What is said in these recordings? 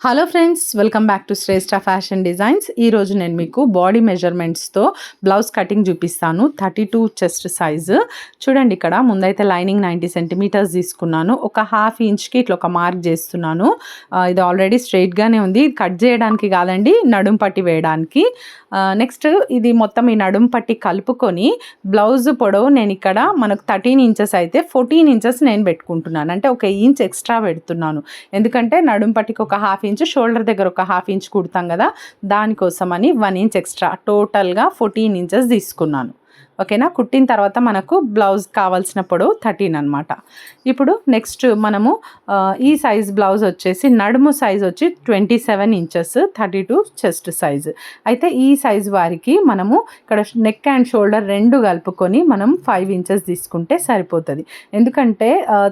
Hello friends, welcome back to Shreshtha fashion designs. ఈరోజు నేను మీకు బాడీ మెజర్మెంట్స్తో బ్లౌజ్ కటింగ్ చూపిస్తాను. 32 చెస్ట్ సైజు. చూడండి, ఇక్కడ ముందైతే లైనింగ్ 90 సెంటీమీటర్స్ తీసుకున్నాను. ఒక హాఫ్ ఇంచ్కి ఇట్లా ఒక మార్క్ చేస్తున్నాను. ఇది ఆల్రెడీ స్ట్రైట్గానే ఉంది. కట్ చేయడానికి కాదండి, నడుం పట్టి వేయడానికి. నెక్స్ట్ ఇది మొత్తం ఈ నడుం పట్టి కలుపుకొని బ్లౌజ్ పొడవు నేను ఇక్కడ మనకు 13 ఇంచెస్ అయితే 14 ఇంచెస్ నేను పెట్టుకుంటున్నాను. అంటే ఒక ఇంచ్ ఎక్స్ట్రా పెడుతున్నాను. ఎందుకంటే నడుం పట్టికి ఒక హాఫ్ ఇంచ్, షోల్డర్ దగ్గర ఒక హాఫ్ ఇంచ్ కుడతాం కదా, దానికోసమని 1 ఇంచ్ ఎక్స్ట్రా, టోటల్గా 14 ఇంచెస్ తీసుకున్నాను. ఓకేనా. కుట్టిన తర్వాత మనకు బ్లౌజ్ కావాల్సిన పొడవు 13 అనమాట. ఇప్పుడు నెక్స్ట్ మనము ఈ సైజ్ బ్లౌజ్ వచ్చేసి నడుము సైజ్ వచ్చి 27 ఇంచెస్, 32 చెస్ట్ సైజ్. అయితే ఈ సైజ్ వారికి మనము ఇక్కడ నెక్ అండ్ షోల్డర్ రెండు కలుపుకొని మనం 5 ఇంచెస్ తీసుకుంటే సరిపోతుంది. ఎందుకంటే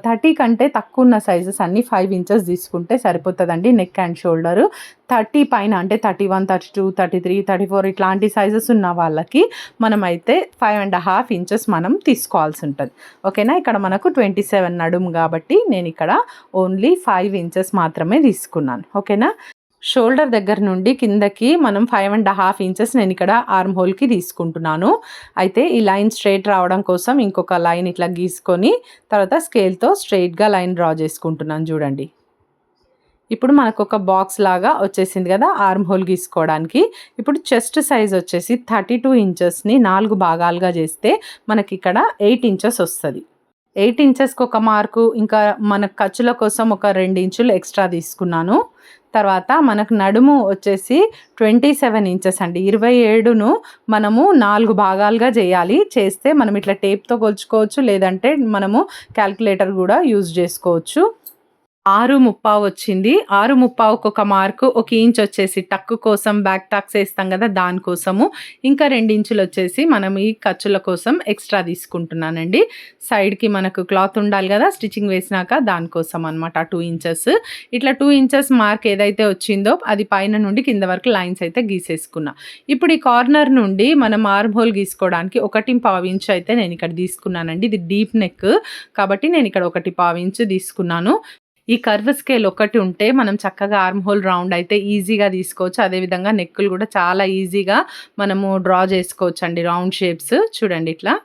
30 కంటే తక్కువ ఉన్న సైజెస్ అన్నీ 5 ఇంచెస్ తీసుకుంటే సరిపోతుందండి. నెక్ అండ్ షోల్డరు 30 పైన అంటే 31, 32, 33, 34 ఇట్లాంటి సైజెస్ ఉన్న వాళ్ళకి మనమైతే 5.5 ఇంచెస్ మనం తీసుకోవాల్సి ఉంటుంది. ఓకేనా. ఇక్కడ మనకు 27 నడుము కాబట్టి నేను ఇక్కడ ఓన్లీ 5 ఇంచెస్ మాత్రమే తీసుకున్నాను. ఓకేనా. షోల్డర్ దగ్గర నుండి కిందకి మనం 5.5 ఇంచెస్ నేను ఇక్కడ ఆర్మ్ హోల్కి తీసుకుంటున్నాను. అయితే ఈ లైన్ స్ట్రైట్ రావడం కోసం ఇంకొక లైన్ ఇట్లా గీసుకొని తర్వాత స్కేల్తో స్ట్రైట్గా లైన్ డ్రా చేసుకుంటున్నాను. చూడండి, ఇప్పుడు మనకు ఒక బాక్స్ లాగా వచ్చేసింది కదా ఆర్మ్ హోల్ గీసుకోవడానికి. ఇప్పుడు చెస్ట్ సైజ్ వచ్చేసి 32 ఇంచెస్ని 4 భాగాలుగా చేస్తే మనకి ఇక్కడ 8 ఇంచెస్ వస్తుంది. 8 ఇంచెస్కి ఒక మార్కు, ఇంకా మన ఖర్చుల కోసం ఒక 2 ఇంచులు ఎక్స్ట్రా తీసుకున్నాను. తర్వాత మనకు నడుము వచ్చేసి 27 ఇంచెస్ అండి. 27ను మనము 4 భాగాలుగా చేయాలి. చేస్తే మనం ఇట్లా టేప్తో కొలుచుకోవచ్చు, లేదంటే మనము క్యాల్కులేటర్ కూడా యూజ్ చేసుకోవచ్చు. 6.35 వచ్చింది. 6.35కు ఒక మార్కు, 1 ఇంచ్ వచ్చేసి టక్కు కోసం, బ్యాక్ టాక్స్ వేస్తాం కదా దానికోసము, ఇంకా 2 ఇంచులు వచ్చేసి మనం ఈ ఖర్చుల కోసం ఎక్స్ట్రా తీసుకుంటున్నానండి. సైడ్కి మనకు క్లాత్ ఉండాలి కదా స్టిచ్చింగ్ వేసినాక, దానికోసం అనమాట 2 ఇంచెస్. ఇట్లా 2 ఇంచెస్ మార్క్ ఏదైతే వచ్చిందో అది పైన నుండి కింద వరకు లైన్స్ అయితే గీసేసుకున్నా. ఇప్పుడు ఈ కార్నర్ నుండి మనం ఆర్మ్ హోల్ గీసుకోవడానికి 1.5 ఇంచ్ అయితే నేను ఇక్కడ తీసుకున్నానండి. ఇది డీప్ నెక్ కాబట్టి నేను ఇక్కడ 1.5 ఇంచ్ తీసుకున్నాను. ఈ కర్వ్ స్కేల్ ఒకటి ఉంటే మనం చక్కగా ఆర్మ్ హోల్ రౌండ్ అయితే ఈజీగా తీసుకోవచ్చు. అదేవిధంగా నెక్కులు కూడా చాలా ఈజీగా మనము డ్రా చేసుకోవచ్చు అండి, రౌండ్ షేప్స్. చూడండి, ఇట్లా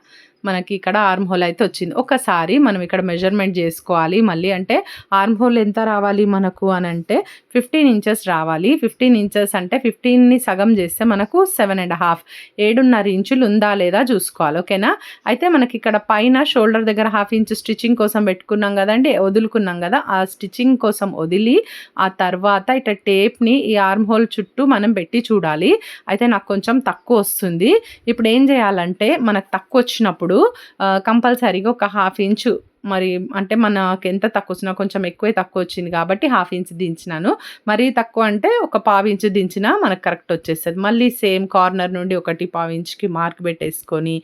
మనకి ఇక్కడ ఆర్మ్ హోల్ అయితే వచ్చింది. ఒకసారి మనం ఇక్కడ మెజర్మెంట్ చేసుకోవాలి మళ్ళీ. అంటే ఆర్మ్ హోల్ ఎంత రావాలి మనకు అని అంటే 15 ఇంచెస్ రావాలి. 15 ఇంచెస్ అంటే 15ని సగం చేస్తే మనకు 7.5, 7.5 ఇంచులు ఉందా లేదా చూసుకోవాలి. ఓకేనా. అయితే మనకి ఇక్కడ పైన షోల్డర్ దగ్గర హాఫ్ ఇంచ్ స్టిచ్చింగ్ కోసం పెట్టుకున్నాం కదండి, వదులుకున్నాం కదా, ఆ స్టిచ్చింగ్ కోసం వదిలి ఆ తర్వాత ఇట్లా టేప్ని ఈ ఆర్మ్ హోల్ చుట్టూ మనం పెట్టి చూడాలి. అయితే నాకు కొంచెం తక్కువ వస్తుంది. ఇప్పుడు ఏం చేయాలంటే మనకు తక్కువ వచ్చినప్పుడు కంపల్సరీగా ఒక హాఫ్ ఇంచు, మరి అంటే మనకు ఎంత తక్కువ వచ్చినా, కొంచెం ఎక్కువే తక్కువ వచ్చింది కాబట్టి హాఫ్ ఇంచ్ దించినాను. మరీ తక్కువ అంటే ఒక 1/4 ఇంచ్ దించినా మనకు కరెక్ట్ వచ్చేస్తుంది. మళ్ళీ సేమ్ కార్నర్ నుండి 1.5 ఇంచ్కి మార్క్ పెట్టేసుకొని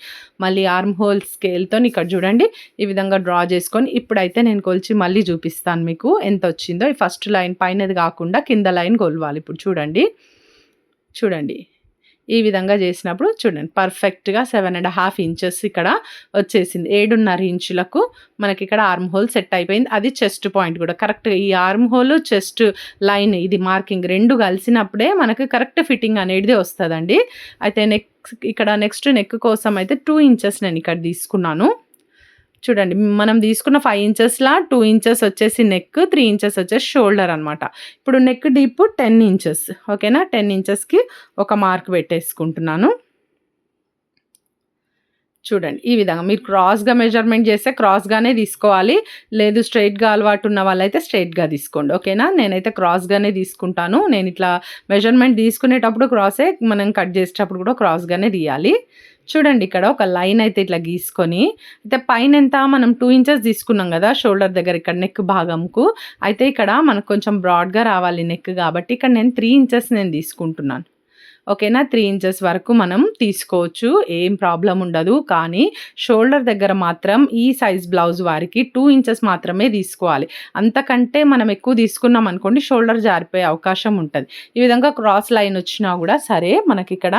మళ్ళీ ఆర్మ్ హోల్ స్కేల్తో ఇక్కడ చూడండి ఈ విధంగా డ్రా చేసుకొని, ఇప్పుడైతే నేను కొలిచి మళ్ళీ చూపిస్తాను మీకు ఎంత వచ్చిందో. ఈ ఫస్ట్ లైన్ పైనది కాకుండా కింద లైన్ కొలవాలి. ఇప్పుడు చూడండి ఈ విధంగా చేసినప్పుడు చూడండి పర్ఫెక్ట్గా 7.5 ఇంచెస్ ఇక్కడ వచ్చేసింది. 7.5 ఇంచులకు మనకి ఇక్కడ ఆర్మ్ హోల్ సెట్ అయిపోయింది. అది చెస్ట్ పాయింట్ కూడా కరెక్ట్గా ఈ ఆర్మ్ హోల్ చెస్ట్ లైన్ ఇది మార్కింగ్ రెండు కలిసినప్పుడే మనకు కరెక్ట్ ఫిట్టింగ్ అనేది వస్తుందండి. అయితే నెక్స్ట్ నెక్ కోసం అయితే 2 ఇంచెస్ నేను ఇక్కడ తీసుకున్నాను. చూడండి, మనం తీసుకున్న 5 ఇంచెస్లా 2 ఇంచెస్ వచ్చేసి నెక్, 3 ఇంచెస్ వచ్చేసి షోల్డర్ అనమాట. ఇప్పుడు నెక్ డీప్ 10 ఇంచెస్. ఓకేనా. 10 ఇంచెస్కి ఒక మార్క్ పెట్టేసుకుంటున్నాను. చూడండి, ఈ విధంగా మీరు క్రాస్గా మెజర్మెంట్ చేస్తే క్రాస్గానే తీసుకోవాలి, లేదు స్ట్రైట్గా అలవాటు ఉన్న వాళ్ళైతే స్ట్రైట్గా తీసుకోండి. ఓకేనా. నేనైతే క్రాస్గానే తీసుకుంటాను. నేను ఇట్లా మెజర్మెంట్ తీసుకునేటప్పుడు క్రాసే, మనం కట్ చేసేటప్పుడు కూడా క్రాస్గానే తీయాలి. చూడండి, ఇక్కడ ఒక లైన్ అయితే ఇట్లా గీసుకొని, అయితే పైన ఎంత మనం 2 ఇంచెస్ తీసుకున్నాం కదా షోల్డర్ దగ్గర, ఇక్కడ నెక్ భాగంకు. అయితే ఇక్కడ మనకు కొంచెం బ్రాడ్గా రావాలి నెక్ కాబట్టి ఇక్కడ నేను 3 ఇంచెస్ తీసుకుంటున్నాను. ఓకేనా. 3 ఇంచెస్ వరకు మనం తీసుకోవచ్చు, ఏం ప్రాబ్లం ఉండదు. కానీ షోల్డర్ దగ్గర మాత్రం ఈ సైజ్ బ్లౌజ్ వారికి 2 ఇంచెస్ మాత్రమే తీసుకోవాలి. అంతకంటే మనం ఎక్కువ తీసుకున్నాం అనుకోండి షోల్డర్ జారిపోయే అవకాశం ఉంటుంది. ఈ విధంగా క్రాస్ లైన్ వచ్చినా కూడా సరే, మనకి ఇక్కడ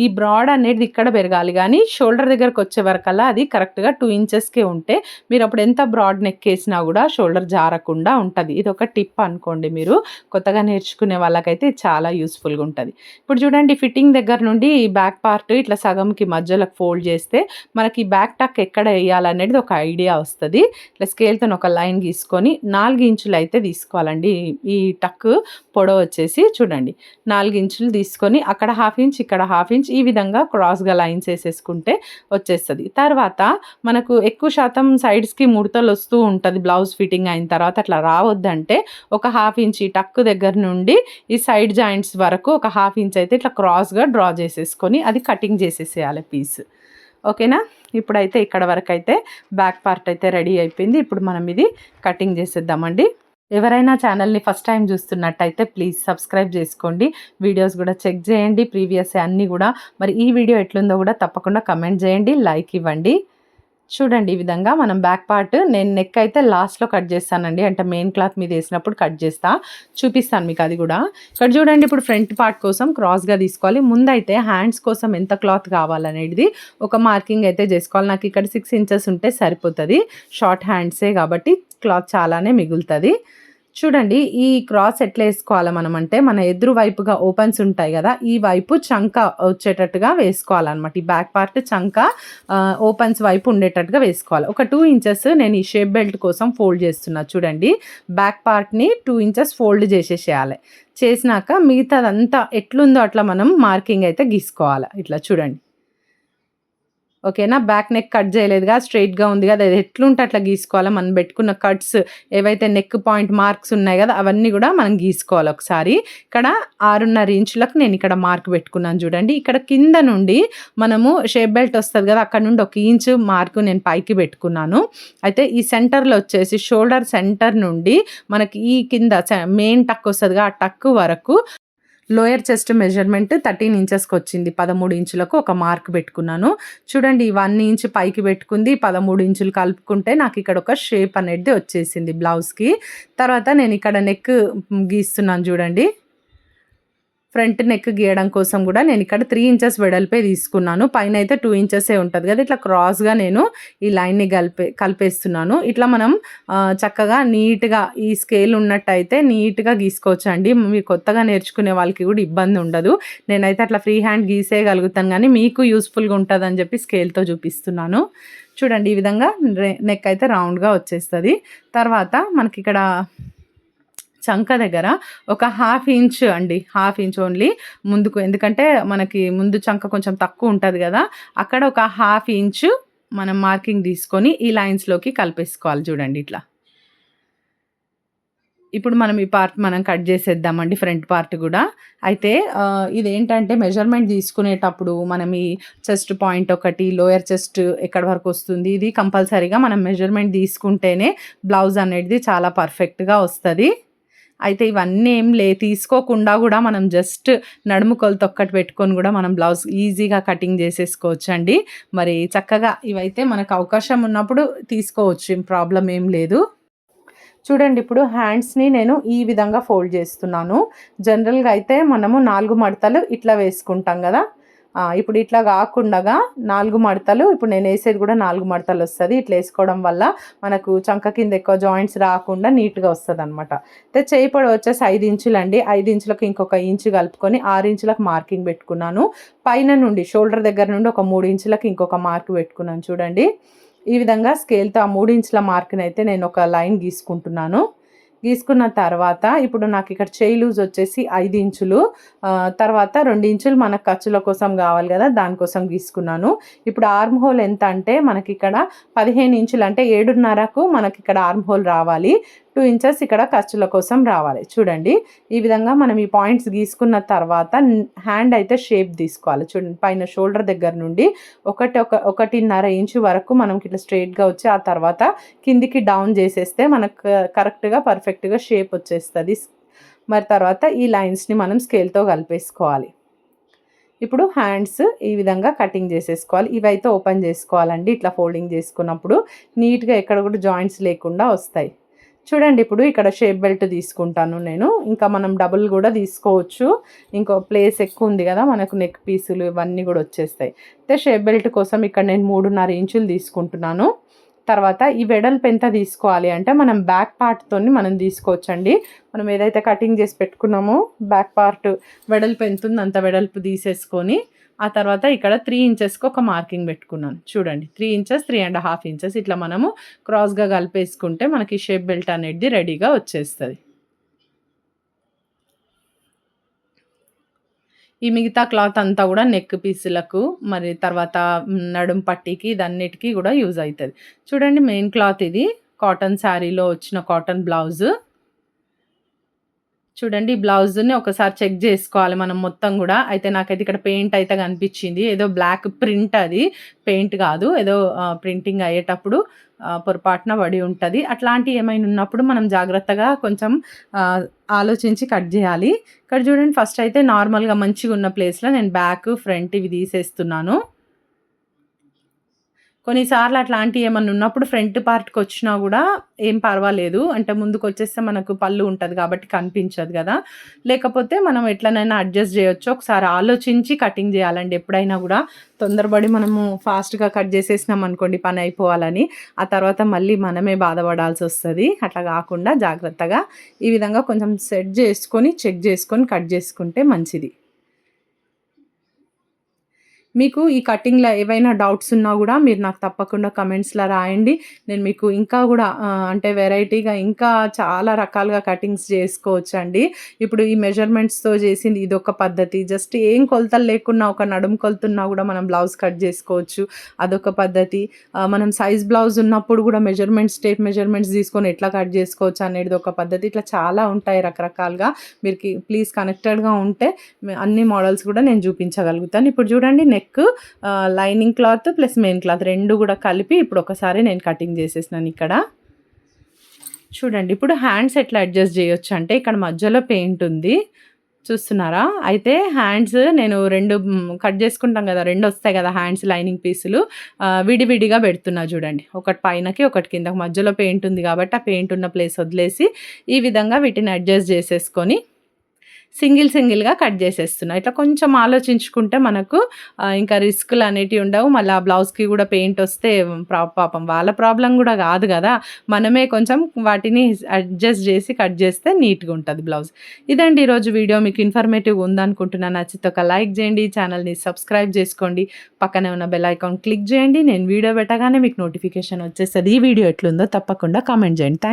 ఈ బ్రాడ్ అనేది ఇక్కడ పెరగాలి, కానీ షోల్డర్ దగ్గరకు వచ్చే వరకల్లా అది కరెక్ట్గా 2 ఇంచెస్కే ఉంటే మీరు అప్పుడు ఎంత బ్రాడ్ నెక్ వేసినా కూడా షోల్డర్ జారకుండా ఉంటుంది. ఇది ఒక టిప్ అనుకోండి, మీరు కొత్తగా నేర్చుకునే వాళ్ళకైతే చాలా యూస్ఫుల్గా ఉంటుంది. ఇప్పుడు చూడండి, ఫిట్టింగ్ దగ్గర నుండి బ్యాక్ పార్ట్ ఇట్లా సగంకి మధ్యలోకి ఫోల్డ్ చేస్తే మనకి బ్యాక్ టక్ ఎక్కడ వేయాలనేది ఒక ఐడియా వస్తుంది. ఇట్లా స్కేల్తో ఒక లైన్ గీసుకొని 4 ఇంచులు అయితే తీసుకోవాలండి. ఈ టక్ పొడవు వచ్చేసి చూడండి 4 ఇంచులు తీసుకొని అక్కడ 1/2 ఇంచ్ ఇక్కడ 1/2 ఇంచ్ ఈ విధంగా క్రాస్గా లైన్స్ వేసేసుకుంటే వచ్చేస్తుంది. తర్వాత మనకు ఎక్కువ శాతం సైడ్స్కి ముడతలు వస్తూ ఉంటుంది బ్లౌజ్ ఫిట్టింగ్ అయిన తర్వాత. అట్లా రావద్దంటే ఒక 1/2 ఇంచ్ ఈ టక్ దగ్గర నుండి ఈ సైడ్ జాయింట్స్ వరకు ఒక 1/2 ఇంచ్ అయితే ఇట్లా క్రాస్గా డ్రా చేసేసుకొని అది కటింగ్ చేసేసేయాలి పీస్. ఓకేనా. ఇప్పుడైతే ఇక్కడ వరకు అయితే బ్యాక్ పార్ట్ అయితే రెడీ అయిపోయింది. ఇప్పుడు మనం ఇది కటింగ్ చేసేద్దామండి. ఎవరైనా ఛానల్ని ఫస్ట్ టైం చూస్తున్నట్టయితే ప్లీజ్ సబ్స్క్రైబ్ చేసుకోండి, వీడియోస్ కూడా చెక్ చేయండి, ప్రీవియస్ అన్నీ కూడా. మరి ఈ వీడియో ఎట్లుందో కూడా తప్పకుండా కమెంట్ చేయండి, లైక్ ఇవ్వండి. చూడండి, ఈ విధంగా మనం బ్యాక్ పార్ట్ నేను నెక్ అయితే లాస్ట్లో కట్ చేస్తానండి, అంటే మెయిన్ క్లాత్ మీద వేసినప్పుడు కట్ చేస్తా, చూపిస్తాను మీకు అది కూడా. ఇక్కడ చూడండి, ఇప్పుడు ఫ్రంట్ పార్ట్ కోసం క్రాస్గా తీసుకోవాలి. ముందైతే హ్యాండ్స్ కోసం ఎంత క్లాత్ కావాలనేది ఒక మార్కింగ్ అయితే చేసుకోవాలి. నాకు ఇక్కడ 6 ఇంచెస్ ఉంటే సరిపోతుంది, షార్ట్ హ్యాండ్సే కాబట్టి క్లాత్ చాలానే మిగులుతుంది. చూడండి, ఈ క్రాస్ ఎట్లా వేసుకోవాలి మనం అంటే, మన ఎదురు వైపుగా ఓపెన్స్ ఉంటాయి కదా, ఈ వైపు చంక వచ్చేటట్టుగా వేసుకోవాలన్నమాట. ఈ బ్యాక్ పార్ట్ చంక ఓపెన్స్ వైపు ఉండేటట్టుగా వేసుకోవాలి. ఒక 2 ఇంచెస్ నేను ఈ షేప్ బెల్ట్ కోసం ఫోల్డ్ చేస్తున్నా. చూడండి, బ్యాక్ పార్ట్ని 2 ఇంచెస్ ఫోల్డ్ చేసేసేయాలి. చేసినాక మిగతాదంతా ఎట్లుందో అట్లా మనం మార్కింగ్ అయితే గీసుకోవాలి. ఇట్లా చూడండి, ఓకేనా. బ్యాక్ నెక్ కట్ చేయలేదుగా, స్ట్రైట్గా ఉంది కదా, అది ఎట్లుంటే అట్లా గీసుకోవాలి. మనం పెట్టుకున్న కట్స్ ఏవైతే నెక్ పాయింట్ మార్క్స్ ఉన్నాయి కదా, అవన్నీ కూడా మనం గీసుకోవాలి ఒకసారి. ఇక్కడ 6.5 ఇంచులకు నేను ఇక్కడ మార్క్ పెట్టుకున్నాను. చూడండి, ఇక్కడ కింద నుండి మనము షేప్ బెల్ట్ వస్తుంది కదా, అక్కడ నుండి 1 ఇంచు మార్కు నేను పైకి పెట్టుకున్నాను. అయితే ఈ సెంటర్లో వచ్చేసి షోల్డర్ సెంటర్ నుండి మనకి ఈ కింద మెయిన్ టక్ వస్తుందిగా, ఆ టక్ వరకు లోయర్ చెస్ట్ మెజర్మెంట్ 13 ఇంచెస్కి వచ్చింది. 13 ఇంచులకు ఒక మార్క్ పెట్టుకున్నాను. చూడండి, 1 ఇంచ్ పైకి పెట్టుకుంది, 13 ఇంచులు కలుపుకుంటే నాకు ఇక్కడ ఒక షేప్ అనేది వచ్చేసింది బ్లౌజ్కి. తర్వాత నేను ఇక్కడ నెక్ గీస్తున్నాను. చూడండి, ఫ్రంట్ నెక్ గీయడం కోసం కూడా నేను ఇక్కడ 3 ఇంచెస్ వెడల్పే తీసుకున్నాను. పైన అయితే 2 ఇంచెసే ఉంటుంది కదా, ఇట్లా క్రాస్గా నేను ఈ లైన్ని కలిపేస్తున్నాను. ఇట్లా మనం చక్కగా నీట్గా ఈ స్కేల్ ఉన్నట్టయితే నీట్గా గీసుకోవచ్చు అండి. మీరు కొత్తగా నేర్చుకునే వాళ్ళకి కూడా ఇబ్బంది ఉండదు. నేనైతే అట్లా ఫ్రీ హ్యాండ్ గీసేయగలుగుతాను, కానీ మీకు యూస్ఫుల్గా ఉంటుందని చెప్పి స్కేల్తో చూపిస్తున్నాను. చూడండి, ఈ విధంగా నెక్ అయితే రౌండ్గా వచ్చేస్తుంది. తర్వాత మనకి ఇక్కడ చంక దగ్గర ఒక 1/2 ఇంచ్ అండి, 1/2 ఇంచ్ ఓన్లీ ముందుకు, ఎందుకంటే మనకి ముందు చంక కొంచెం తక్కువ ఉంటుంది కదా, అక్కడ ఒక 1/2 ఇంచు మనం మార్కింగ్ తీసుకొని ఈ లైన్స్లోకి కలిపేసుకోవాలి. చూడండి, ఇట్లా. ఇప్పుడు మనం ఈ పార్ట్ మనం కట్ చేసేద్దామండి, ఫ్రంట్ పార్ట్ కూడా. అయితే ఇదేంటంటే మెజర్మెంట్ తీసుకునేటప్పుడు మనం ఈ చెస్ట్ పాయింట్ ఒకటి, లోయర్ చెస్ట్ ఎక్కడి వరకు వస్తుంది, ఇది కంపల్సరీగా మనం మెజర్మెంట్ తీసుకుంటేనే బ్లౌజ్ అనేది చాలా పర్ఫెక్ట్గా వస్తుంది. అయితే ఇవన్నీ ఏం తీసుకోకుండా కూడా మనం జస్ట్ నడుము కొలత ఒక్కటి పెట్టుకొని కూడా మనం బ్లౌజ్ ఈజీగా కటింగ్ చేసేసుకోవచ్చు అండి. మరి చక్కగా ఇవైతే మనకు అవకాశం ఉన్నప్పుడు తీసుకోవచ్చు, ప్రాబ్లం ఏం లేదు. చూడండి, ఇప్పుడు హ్యాండ్స్ని నేను ఈ విధంగా ఫోల్డ్ చేస్తున్నాను. జనరల్గా అయితే మనము 4 మడతలు ఇట్లా వేసుకుంటాం కదా, ఇప్పుడు ఇట్లా కాకుండా 4 మడతలు, ఇప్పుడు నేను వేసేది కూడా 4 మడతలు వస్తుంది. ఇట్లా వేసుకోవడం వల్ల మనకు చంక కింద ఎక్కువ జాయింట్స్ రాకుండా నీట్గా వస్తుంది అనమాట. అయితే చేయి పొడవు వచ్చేసి 5 ఇంచులు అండి. 5 ఇంచులకు ఇంకొక ఇంచు కలుపుకొని 6 ఇంచులకు మార్కింగ్ పెట్టుకున్నాను. పైన నుండి షోల్డర్ దగ్గర నుండి ఒక 3 ఇంచులకు ఇంకొక మార్క్ పెట్టుకున్నాను. చూడండి, ఈ విధంగా స్కేల్తో ఆ 3 ఇంచుల మార్క్ని అయితే నేను ఒక లైన్ గీసుకుంటున్నాను. గీసుకున్న తర్వాత ఇప్పుడు నాకు ఇక్కడ చేయి లూజ్ వచ్చేసి 5 ఇంచులు, తర్వాత 2 ఇంచులు మనకు ఖర్చుల కోసం కావాలి కదా, దానికోసం గీసుకున్నాను. ఇప్పుడు ఆర్మ్ హోల్ ఎంత అంటే మనకి ఇక్కడ 15 ఇంచులు, అంటే 7.5కు మనకి ఇక్కడ ఆర్మ్ హోల్ రావాలి. 2 ఇంచెస్ ఇక్కడ ఖర్చుల కోసం రావాలి. చూడండి, ఈ విధంగా మనం ఈ పాయింట్స్ గీసుకున్న తర్వాత హ్యాండ్ అయితే షేప్ తీసుకోవాలి. చూడండి, పైన షోల్డర్ దగ్గర నుండి 1.5 ఇంచు వరకు మనకి ఇట్లా స్ట్రైట్గా వచ్చి ఆ తర్వాత కిందికి డౌన్ చేసేస్తే మనకు కరెక్ట్గా పర్ఫెక్ట్గా షేప్ వచ్చేస్తుంది. మరి తర్వాత ఈ లైన్స్ని మనం స్కేల్తో కలిపేసుకోవాలి. ఇప్పుడు హ్యాండ్స్ ఈ విధంగా కటింగ్ చేసేసుకోవాలి. ఇవైతే ఓపెన్ చేసుకోవాలండి. ఇట్లా ఫోల్డింగ్ చేసుకున్నప్పుడు నీట్గా ఎక్కడ కూడా జాయింట్స్ లేకుండా వస్తాయి. చూడండి ఇప్పుడు ఇక్కడ షేప్ బెల్ట్ తీసుకుంటాను నేను. ఇంకా మనం డబుల్ కూడా తీసుకోవచ్చు. ఇంకో ప్లేస్ ఎక్కువ ఉంది కదా మనకు, నెక్ పీసులు ఇవన్నీ కూడా వచ్చేస్తాయి. అయితే షేప్ బెల్ట్ కోసం ఇక్కడ నేను 3.5 ఇంచులు తీసుకుంటున్నాను. తర్వాత ఈ వెడల్పు ఎంత తీసుకోవాలి అంటే మనం బ్యాక్ పార్ట్తోని మనం తీసుకోవచ్చండి. మనం ఏదైతే కటింగ్ చేసి పెట్టుకున్నామో బ్యాక్ పార్ట్ వెడల్పు ఎంత ఉందో అంత వెడల్పు తీసేసుకొని ఆ తర్వాత ఇక్కడ 3 ఇంచెస్కి ఒక మార్కింగ్ పెట్టుకున్నాను. చూడండి 3 ఇంచెస్ 3.5 ఇంచెస్ ఇట్లా మనము క్రాస్గా కలిపేసుకుంటే మనకి షేప్ బెల్ట్ అనేది రెడీగా వచ్చేస్తుంది. ఈ మిగతా క్లాత్ అంతా కూడా నెక్ పీసులకు మరి తర్వాత నడుం పట్టీకి ఇదన్నిటికీ కూడా యూజ్ అవుతుంది. చూడండి మెయిన్ క్లాత్ ఇది కాటన్ శారీలో వచ్చిన కాటన్ బ్లౌజు. చూడండి బ్లౌజ్‌ని ఒకసారి చెక్ జేసుకోవాలి మనం మొత్తం గూడా. అయితే నాకైతే ఇక్కడ పెయింట్ అయితే కనిపిచ్చింది. ఏదో బ్లాక్ ప్రింట్ అది. పెయింట్ గాదు. ఏదో ప్రింటింగ్ అయ్యేటప్పుడు పొరపాటున పడి ఉంటది. అట్లాంటియి ఏమైనా ఉన్నప్పుడు మనం జాగ్రత్తగా కొంచెం ఆలోచించి కట్ జేయాలి. ఇక్కడ చూడండి ఫస్ట్ అయితే నార్మల్‌గా మంచిగున్న ప్లేస్‌లో నేను బ్యాక్, ఫ్రంట్ ఇవి తీసేస్తున్నాను. కొన్నిసార్లు అట్లాంటివి ఏమన్నా ఉన్నప్పుడు ఫ్రంట్ పార్ట్‌కొచ్చినా గూడా ఏం పర్వాలేదు. అంటే ముందుకొచ్చేస్తే మనకు పళ్ళు ఉంటది కాబట్టి కనిపించదు గదా! లేకపోతే మనం ఎట్లనైనా అడ్జస్ట్ జేయొచ్చు. ఒకసారి ఆలోచించి కటింగ్ జేయాలండి ఎప్పుడైనా గూడా. తొందరపడి మనము ఫాస్ట్‌గా కట్ జేసేసినామనుకోండి పని అయిపోవాలని, ఆ తర్వాత మళ్ళీ మనమే బాధపడాల్సొస్తది. అట్లా గాకుండా జాగ్రత్తగా ఈ విధంగా కొంచెం సెట్ జేసుకొని, చెక్ జేసుకొని కట్ జేసుకుంటే మంచిది. మీకు ఈ కటింగ్‌లో ఏవైనా డౌట్స్ ఉన్నా గూడా మీరు నాకు తప్పకుండా కమెంట్స్‌లో రాయండి. నేను మీకు ఇంకా గూడా అంటే వెరైటీగా ఇంకా చాలా రకాలుగా కటింగ్స్ చేసుకోవచ్చండి. ఇప్పుడు ఈ మెజర్‌మెంట్స్‌తో చేసింది ఇదొక పద్ధతి. జస్ట్ ఏం కొలతలు లేకున్నా ఒక నడుము కొలుతున్నా గూడా మనం బ్లౌజ్ కట్ చేసుకోవచ్చు. అదొక పద్ధతి. మనం సైజ్ బ్లౌజ్ ఉన్నప్పుడు గూడా మెజర్‌మెంట్స్, టేప్ మెజర్‌మెంట్స్ తీసుకొని ఎట్లా కట్ చేసుకోవచ్చు అనేది ఒక పద్ధతి. ఇట్లా చాలా ఉంటాయి రకరకాలుగా. మీరుకి ప్లీజ్ కనెక్టెడ్‌గా ఉంటే అన్ని మోడల్స్ గూడా నేను చూపించగలుగుతాను. ఇప్పుడు చూడండి neck lining cloth plus main cloth 2 కూడా కలిపి ఇప్పుడు ఒకసారి నేను కటింగ్ చేసేసినాను ఇక్కడ. చూడండి ఇప్పుడు హ్యాండ్స్ ఎట్లా అడ్జస్ట్ చేయొచ్చు అంటే ఇక్కడ మధ్యలో పెయింట్ ఉంది. చూస్తున్నారా? అయితే హ్యాండ్స్ నేను 2 కట్ చేసుకుంటాం కదా! 2 వస్తాయి కదా! హ్యాండ్స్ లైనింగ్ పీసులు విడివిడిగా పెడుతున్నా చూడండి. ఒకటి పైనకి, ఒకటి కిందకి. మధ్యలో పెయింట్ ఉంది కాబట్టి ఆ పెయింట్ ఉన్న ప్లేస్ వదిలేసి ఈ విధంగా వీటిని అడ్జస్ట్ చేసేసుకొని సింగిల్‌గా కట్ చేసేస్తున్నా. ఇట్లా కొంచెం ఆలోచించుకుంటే మనకు ఇంకా రిస్కులు అనేటివి ఉండవు. మళ్ళీ ఆ బ్లౌజ్‌కి కూడా పెయింట్ వస్తే పాపం వాళ్ళ ప్రాబ్లమ్ కూడా కాదు కదా! మనమే కొంచెం వాటిని అడ్జస్ట్ చేసి కట్ చేస్తే నీట్‌గా ఉంటది బ్లౌజ్. ఇదండి ఈరోజు వీడియో. మీకు ఇన్ఫర్మేటివ్‌గా ఉందనుకుంటున్నా. నచ్చితే ఒక లైక్ చేయండి. ఛానల్‌ని సబ్స్క్రైబ్ చేసుకోండి. పక్కనే ఉన్న బెల్ ఐకాన్ క్లిక్ చేయండి. నేను వీడియో పెట్టగానే మీకు నోటిఫికేషన్ వచ్చేస్తది. ఈ వీడియో ఎట్లుందో తప్పకుండా కామెంట్ చేయండి.